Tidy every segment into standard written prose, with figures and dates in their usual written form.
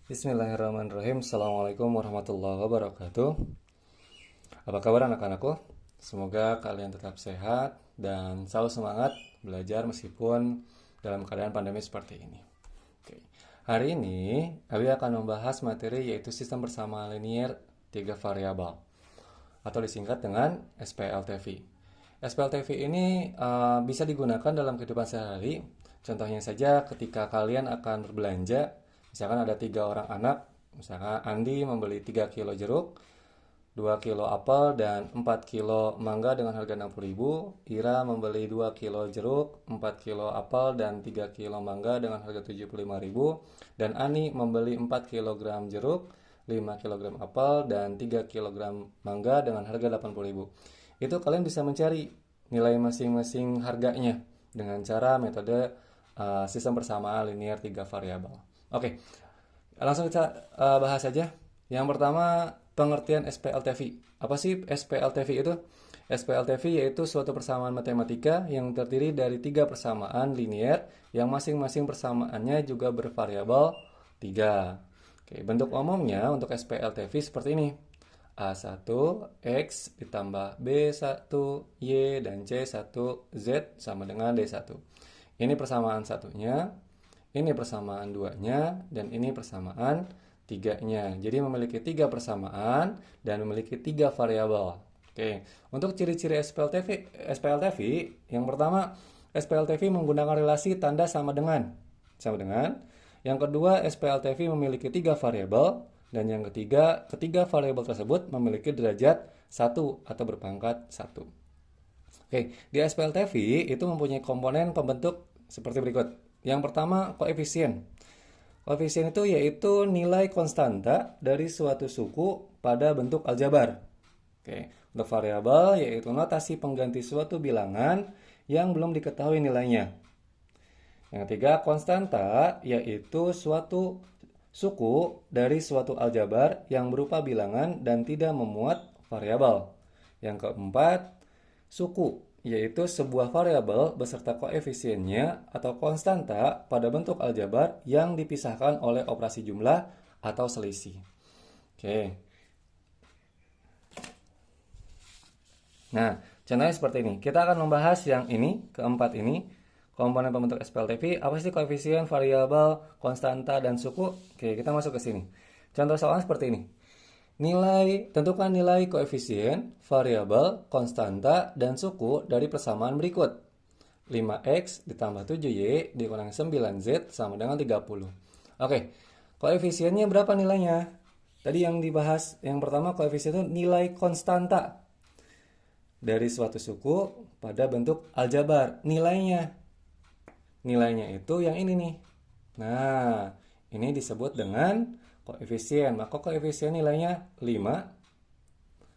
Bismillahirrahmanirrahim. Assalamualaikum warahmatullahi wabarakatuh. Apa kabar anak-anakku? Semoga kalian tetap sehat dan selalu semangat belajar meskipun dalam keadaan pandemi seperti ini. Oke. Hari ini Abi akan membahas materi yaitu sistem persamaan linear 3 variabel atau disingkat dengan SPLTV. SPLTV ini bisa digunakan dalam kehidupan sehari. Contohnya saja ketika kalian akan berbelanja, misalkan ada 3 orang anak, misalkan Andi membeli 3 kilo jeruk, 2 kilo apel, dan 4 kilo mangga dengan harga 60.000. Ira membeli 2 kilo jeruk, 4 kilo apel, dan 3 kilo mangga dengan harga 75.000. Dan Ani membeli 4 kilogram jeruk, 5 kilogram apel, dan 3 kilogram mangga dengan harga 80.000. Itu kalian bisa mencari nilai masing-masing harganya dengan cara metode sistem persamaan linear 3 variabel. Oke, langsung kita bahas saja. Yang pertama, pengertian SPLTV. Apa sih SPLTV itu? SPLTV yaitu suatu persamaan matematika yang terdiri dari 3 persamaan linear yang masing-masing persamaannya juga bervariabel 3. Oke, bentuk umumnya untuk SPLTV seperti ini. A1 X ditambah B1 Y dan C1 Z sama dengan D1. Ini persamaan satunya, ini persamaan duanya, dan ini persamaan tiganya. Jadi memiliki 3 persamaan dan memiliki 3 variabel. Oke, untuk ciri-ciri SPLTV, yang pertama, SPLTV menggunakan relasi tanda sama dengan. Yang kedua, SPLTV memiliki 3 variabel. Dan yang ketiga variabel tersebut memiliki derajat 1 atau berpangkat 1. Oke, di SPLTV itu mempunyai komponen pembentuk seperti berikut. Yang pertama, koefisien. Koefisien itu yaitu nilai konstanta dari suatu suku pada bentuk aljabar. Oke, untuk variabel yaitu notasi pengganti suatu bilangan yang belum diketahui nilainya. Yang ketiga, konstanta yaitu suatu suku dari suatu aljabar yang berupa bilangan dan tidak memuat variabel. Yang keempat, suku yaitu sebuah variabel beserta koefisiennya atau konstanta pada bentuk aljabar yang dipisahkan oleh operasi jumlah atau selisih. Oke. Nah, contohnya seperti ini. Kita akan membahas yang ini, keempat ini. Komponen pembentuk SPLTV, apa sih koefisien, variabel, konstanta, dan suku? Oke, kita masuk ke sini. Contoh soalnya seperti ini. Tentukan nilai koefisien, variabel, konstanta, dan suku dari persamaan berikut. 5x ditambah 7y dikurangi 9z sama dengan 30. Oke, koefisiennya berapa nilainya? Tadi yang dibahas, yang pertama koefisien itu nilai konstanta dari suatu suku pada bentuk aljabar. Nilainya itu yang ini nih. Nah, ini disebut dengan koefisien. Maka koefisien nilainya 5,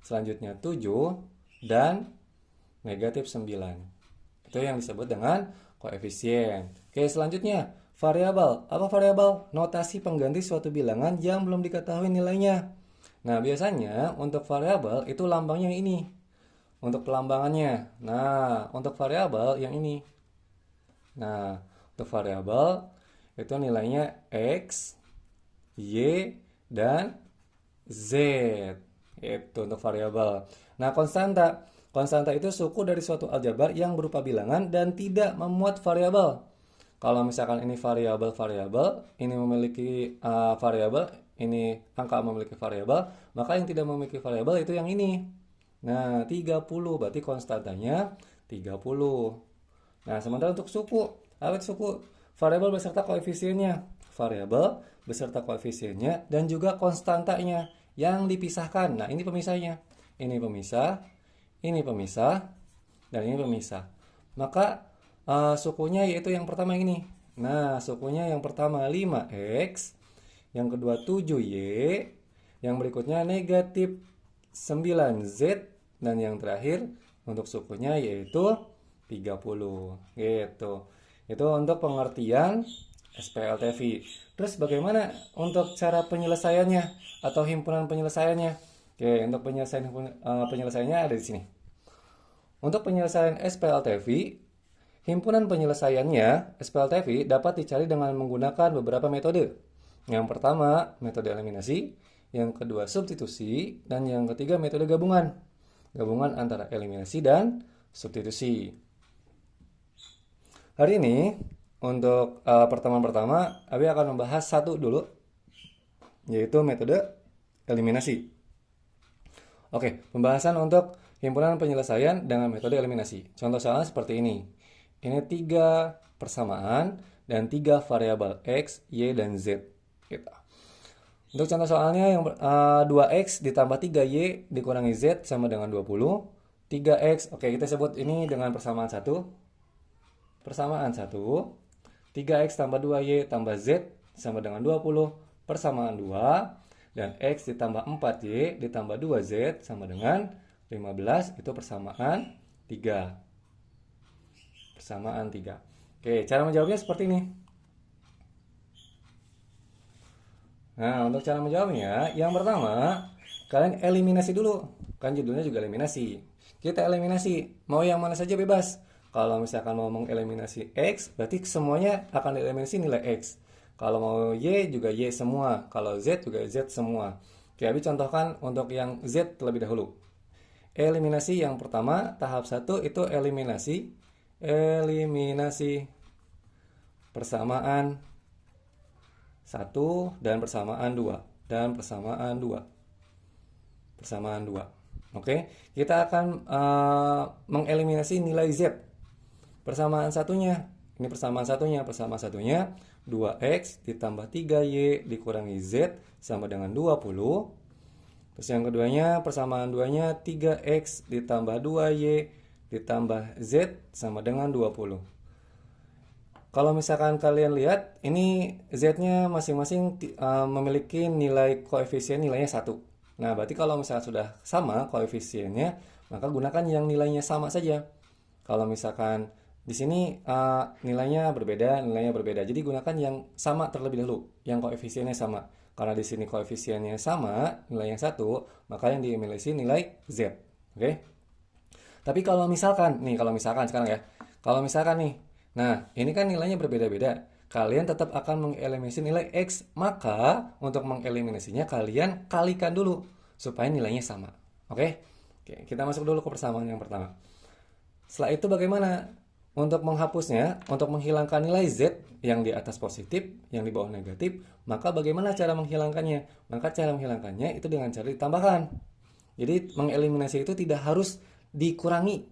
selanjutnya 7, dan negatif 9. Itu yang disebut dengan koefisien. Oke, selanjutnya variabel. Apa variabel? Notasi pengganti suatu bilangan yang belum diketahui nilainya. Nah, biasanya untuk variabel itu lambangnya yang ini. Untuk pelambangannya. Nah, untuk variabel yang ini. Nah, untuk variabel itu nilainya X, Y, dan Z. Itu untuk variabel. Nah, konstanta. Konstanta itu suku dari suatu aljabar yang berupa bilangan dan tidak memuat variabel. Kalau misalkan ini variabel, ini memiliki variabel, ini angka memiliki variabel, maka yang tidak memiliki variabel itu yang ini. Nah, 30 berarti konstantanya 30. Nah, sementara untuk suku, apa itu suku? Variabel beserta koefisiennya. Variabel beserta koefisiennya dan juga konstantanya yang dipisahkan. Nah, ini pemisahnya. Ini pemisah, dan ini pemisah. Maka sukunya yaitu yang pertama ini. Nah, sukunya yang pertama 5x, yang kedua 7y, yang berikutnya negatif 9z, dan yang terakhir untuk sukunya yaitu 30 gitu. Itu untuk pengertian SPLTV. Terus bagaimana untuk cara penyelesaiannya atau himpunan penyelesaiannya? Oke, untuk penyelesaiannya ada di sini. Untuk penyelesaian SPLTV, himpunan penyelesaiannya SPLTV dapat dicari dengan menggunakan beberapa metode. Yang pertama, metode eliminasi, yang kedua substitusi, dan yang ketiga metode gabungan. Gabungan antara eliminasi dan substitusi. Hari ini, untuk pertemuan pertama, Abi akan membahas satu dulu, yaitu metode eliminasi. Oke, pembahasan untuk himpunan penyelesaian dengan metode eliminasi. Contoh soalnya seperti ini. Ini 3 persamaan dan 3 variabel X, Y, dan Z. Gitu. Untuk contoh soalnya yang 2X ditambah 3Y dikurangi Z sama dengan 20. 3X, oke kita sebut ini dengan persamaan 1. Persamaan 1. 3X tambah 2Y tambah Z sama dengan 20. Persamaan 2. Dan X ditambah 4Y ditambah 2Z sama dengan 15. Itu persamaan 3. Persamaan 3. Oke, cara menjawabnya seperti ini. Nah, untuk cara menjawabnya, yang pertama, kalian eliminasi dulu. Kan judulnya juga eliminasi. Kita eliminasi. Mau yang mana saja bebas. Kalau misalkan mau mengeliminasi X, berarti semuanya akan dieliminasi nilai X. Kalau mau Y juga Y semua. Kalau Z juga Z semua. Oke, Abi contohkan untuk yang Z terlebih dahulu. Eliminasi yang pertama, tahap 1 itu eliminasi. Eliminasi persamaan 1 dan persamaan 2. Dan persamaan 2. Persamaan 2. Oke, kita akan mengeliminasi nilai Z. Persamaan satunya. Ini persamaan satunya. Persamaan satunya 2X ditambah 3Y dikurangi Z sama dengan 20. Terus yang keduanya, persamaan duanya 3X ditambah 2Y ditambah Z sama dengan 20. Kalau misalkan kalian lihat, ini Z-nya masing-masing memiliki nilai koefisien nilainya 1. Nah, berarti kalau misalkan sudah sama koefisiennya, maka gunakan yang nilainya sama saja. Kalau misalkan di sini nilainya berbeda. Jadi gunakan yang sama terlebih dahulu, yang koefisiennya sama. Karena di sini koefisiennya sama, nilai yang 1, maka yang dimiliki nilai Z. Oke? Tapi kalau misalkan sekarang ya. Kalau misalkan nih, nah ini kan nilainya berbeda-beda. Kalian tetap akan mengeliminasi nilai X. Maka untuk mengeliminasinya kalian kalikan dulu supaya nilainya sama. Oke? Oke, kita masuk dulu ke persamaan yang pertama. Setelah itu bagaimana? Untuk menghapusnya, untuk menghilangkan nilai Z yang di atas positif, yang di bawah negatif, maka bagaimana cara menghilangkannya? Maka cara menghilangkannya itu dengan cara ditambahkan. Jadi mengeliminasi itu tidak harus dikurangi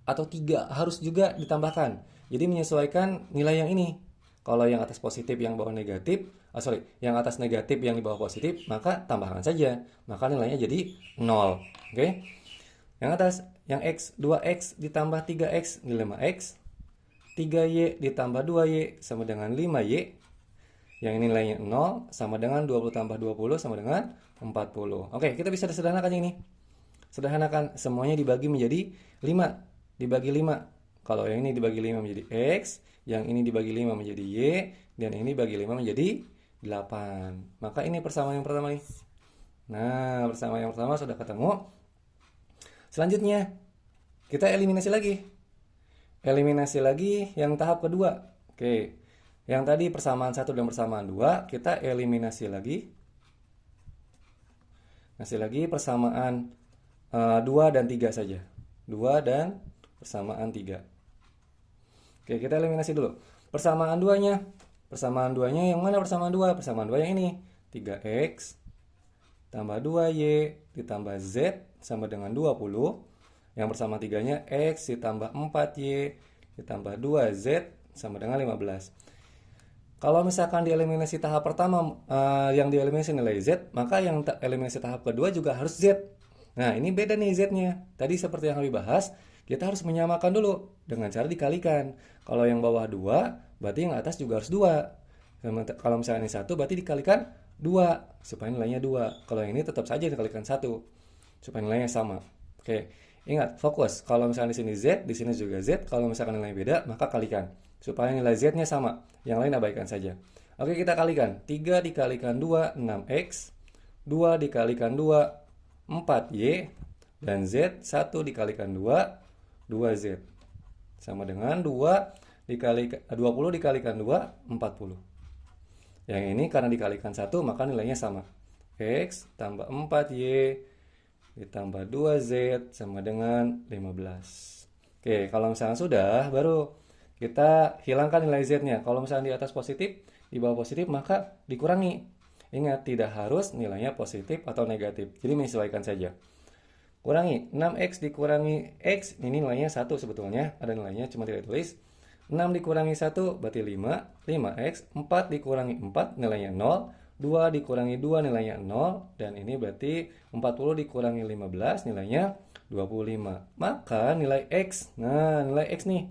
atau tidak harus juga ditambahkan. Jadi menyesuaikan nilai yang ini. Kalau yang atas positif, yang bawah negatif, yang atas negatif, yang di bawah positif, maka tambahkan saja. Maka nilainya jadi 0. Oke? Yang atas, yang X, 2X ditambah 3X nilai 5X. 3Y ditambah 2Y sama dengan 5Y. Yang ini nilainya 0 sama dengan 20 tambah 20 sama dengan 40. Oke, kita bisa sederhanakan ini. Sederhanakan, semuanya dibagi menjadi 5. Dibagi 5. Kalau yang ini dibagi 5 menjadi X, yang ini dibagi 5 menjadi Y, dan ini dibagi 5 menjadi 8. Maka ini persamaan yang pertama nih. Nah, persamaan yang pertama sudah ketemu. Selanjutnya, kita eliminasi lagi. Eliminasi lagi yang tahap kedua. Oke, yang tadi persamaan 1 dan persamaan 2, kita eliminasi lagi. Masih lagi persamaan 2 dan 3 saja. 2 dan persamaan 3. Oke, kita eliminasi dulu. Persamaan 2-nya. Persamaan 2-nya yang mana persamaan 2? Persamaan 2 yang ini. 3X tambah 2Y ditambah Z sama dengan 20. Yang persamaan 3-nya X ditambah 4Y ditambah 2Z sama dengan 15. Kalau misalkan dieliminasi tahap pertama yang dieliminasi nilai Z, maka yang eliminasi tahap kedua juga harus Z. Nah, ini beda nih Z-nya. Tadi seperti yang kami bahas, kita harus menyamakan dulu dengan cara dikalikan. Kalau yang bawah 2, berarti yang atas juga harus 2. Kalau misalkan ini 1, berarti dikalikan 2 supaya nilainya 2. Kalau yang ini tetap saja dikalikan 1 supaya nilainya sama. Oke. Ingat, fokus. Kalau misalkan di sini Z, di sini juga Z. Kalau misalkan nilainya beda, maka kalikan. Supaya nilai Z-nya sama. Yang lain abaikan saja. Oke, kita kalikan. 3 dikalikan 2, 6X. 2 dikalikan 2, 4Y. Dan Z, 1 dikalikan 2, 2Z. Sama dengan 20 dikalikan 2, 40. Yang ini karena dikalikan 1 maka nilainya sama. X tambah 4Y ditambah 2Z sama dengan 15. Oke, kalau misalnya sudah, baru kita hilangkan nilai Z-nya. Kalau misalnya di atas positif, di bawah positif, maka dikurangi. Ingat, tidak harus nilainya positif atau negatif. Jadi menyesuaikan saja. Kurangi, 6X dikurangi X, ini nilainya 1 sebetulnya. Ada nilainya, cuma tidak tulis. 6 dikurangi 1, berarti 5. 5X, 4 dikurangi 4, nilainya 0. 2 dikurangi 2 nilainya 0. Dan ini berarti 40 dikurangi 15 nilainya 25. Maka nilai X, nah nilai X nih.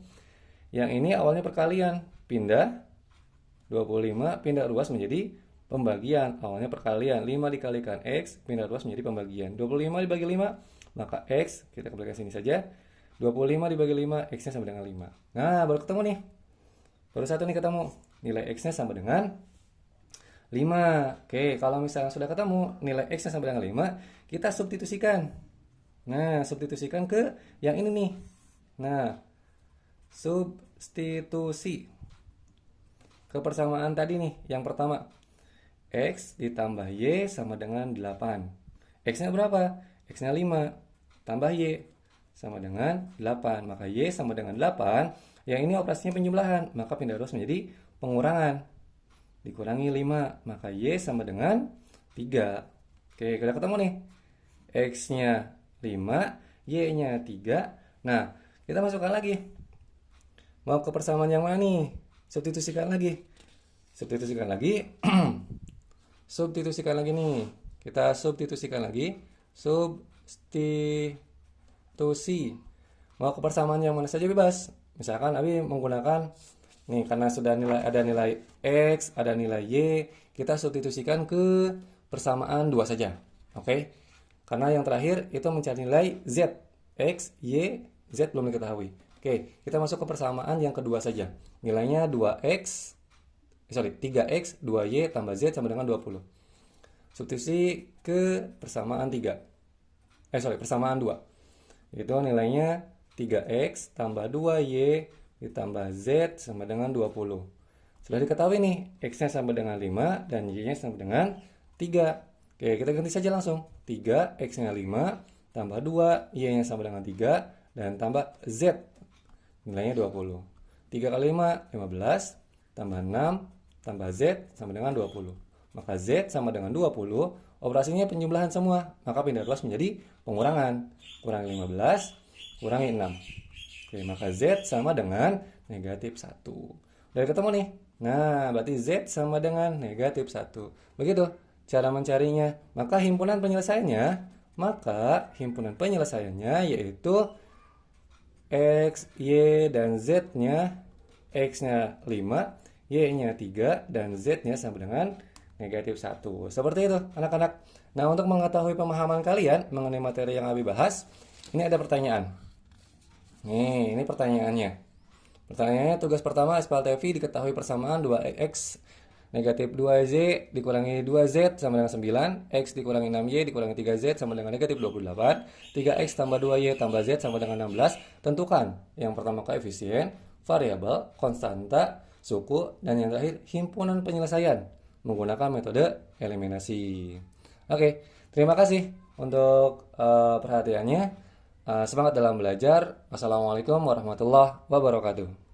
Yang ini awalnya perkalian, pindah 25, pindah ruas menjadi pembagian. Awalnya perkalian, 5 dikalikan X, pindah ruas menjadi pembagian. 25 dibagi 5, maka X, kita kembalikan sini saja. 25 dibagi 5, X-nya sama dengan 5. Nah, baru ketemu nih. Baru satu nih ketemu. Nilai X-nya sama dengan 5. Oke, kalau misalnya sudah ketemu nilai X-nya sama dengan 5, kita substitusikan. Nah, substitusikan ke yang ini nih. Nah, substitusi ke persamaan tadi nih. Yang pertama, X ditambah Y sama dengan 8. X-nya berapa? X-nya 5. Tambah Y sama dengan 8. Maka Y sama dengan 8. Yang ini operasinya penjumlahan. Maka pindah ruas menjadi pengurangan. Dikurangi 5. Maka Y sama dengan 3. Oke, kita ketemu nih. X-nya 5. Y-nya 3. Nah, kita masukkan lagi. Mau ke persamaan yang mana nih? Substitusikan lagi. Substitusikan lagi. Substitusikan lagi nih. Kita substitusikan lagi. Substitusi. Mau ke persamaan yang mana saja bebas. Misalkan Abi menggunakan nih, karena sudah ada nilai X, ada nilai Y, kita substitusikan ke persamaan 2 saja. Oke? Karena yang terakhir itu mencari nilai Z. X, Y, Z belum diketahui. Oke, kita masuk ke persamaan yang kedua saja. Nilainya 3X, 2Y tambah Z sama dengan 20. Substitusi ke persamaan 3. Persamaan 2. Itu nilainya 3X tambah 2Y ditambah Z sama dengan 20. Sudah diketahui nih, X-nya sama dengan 5 dan Y-nya sama dengan 3. Oke, kita ganti saja langsung. 3, X-nya 5, tambah 2, Y-nya sama dengan 3, dan tambah Z. Nilainya 20. 3 kali 5, 15, tambah 6, tambah Z sama dengan 20. Maka Z sama dengan 20, operasinya penjumlahan semua. Maka pindah ruas menjadi pengurangan. Kurangi 15, kurangi 6. Oke, maka Z sama dengan negatif 1. Udah ketemu nih. Nah, berarti Z sama dengan negatif 1. Begitu cara mencarinya. Maka himpunan penyelesaiannya yaitu X, Y, dan Z-nya. X-nya 5, Y-nya 3, dan Z-nya sama dengan negatif 1. Seperti itu, anak-anak. Nah, untuk mengetahui pemahaman kalian mengenai materi yang Abi bahas, ini ada pertanyaan. Nih, ini pertanyaannya. Pertanyaannya, tugas pertama, Aspal TV diketahui persamaan 2X negatif 2Z dikurangi 2Z sama dengan 9. X dikurangi 6Y dikurangi 3Z sama dengan negatif 28. 3X tambah 2Y tambah Z sama dengan 16. Tentukan yang pertama koefisien, variabel, konstanta, suku, dan yang terakhir himpunan penyelesaian menggunakan metode eliminasi. Oke, terima kasih untuk perhatiannya. Semangat dalam belajar. Wassalamualaikum warahmatullahi wabarakatuh.